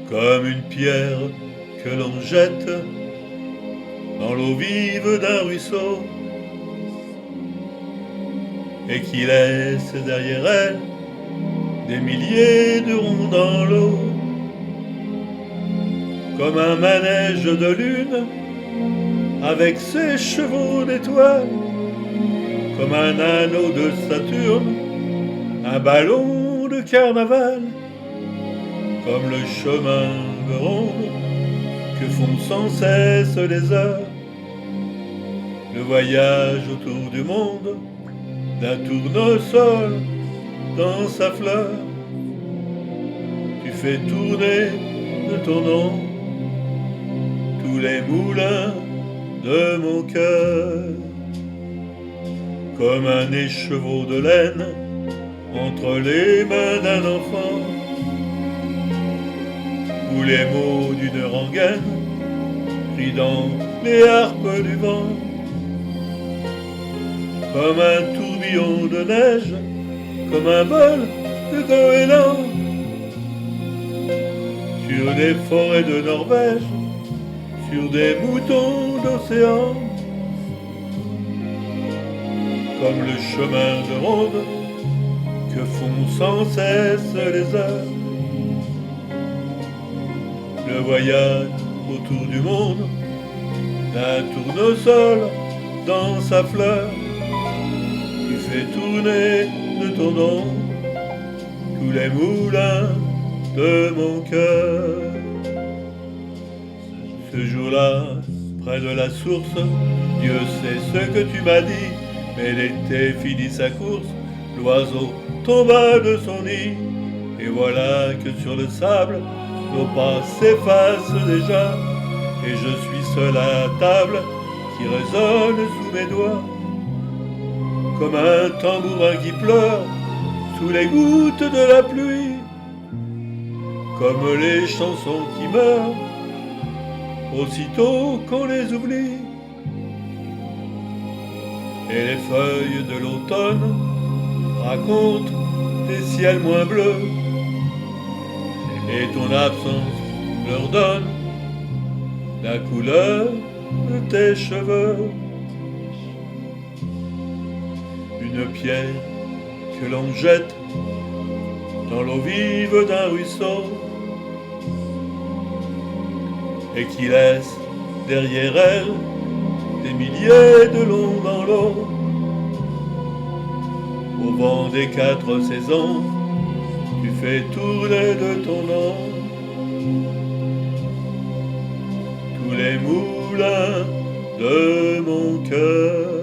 comme une pierre que l'on jette dans l'eau vive d'un ruisseau et qui laisse derrière elle des milliers de ronds dans l'eau, comme un manège de lune avec ses chevaux d'étoiles, comme un anneau de Saturne, un ballon de carnaval, comme le chemin de ronde que font sans cesse les heures, le voyage autour du monde d'un tournesol dans sa fleur. Tu fais tourner de ton nom tous les moulins de mon cœur, comme un écheveau de laine entre les mains d'un enfant, ou les mots d'une rengaine pris dans les harpes du vent, comme un tourbillon de neige, comme un vol de goéland sur des forêts de Norvège, sur des moutons d'océan, comme le chemin de ronde que font sans cesse les heures, le voyage autour du monde d'un tournesol dans sa fleur. Tu fais tourner de ton nom tous les moulins de mon cœur. Ce jour-là, près de la source, Dieu sait ce que tu m'as dit, mais l'été finit sa course, l'oiseau tomba de son nid, et voilà que sur le sable, nos pas s'effacent déjà, et je suis seul à la table qui résonne sous mes doigts, comme un tambourin qui pleure sous les gouttes de la pluie, comme les chansons qui meurent aussitôt qu'on les oublie, et les feuilles de l'automne racontent des ciels moins bleus, et ton absence leur donne la couleur de tes cheveux. Une pierre que l'on jette dans l'eau vive d'un ruisseau et qui laisse derrière elle des milliers de longs dans l'eau. Au vent des 4 saisons, tu fais tourner de ton nom tous les moulins de mon cœur.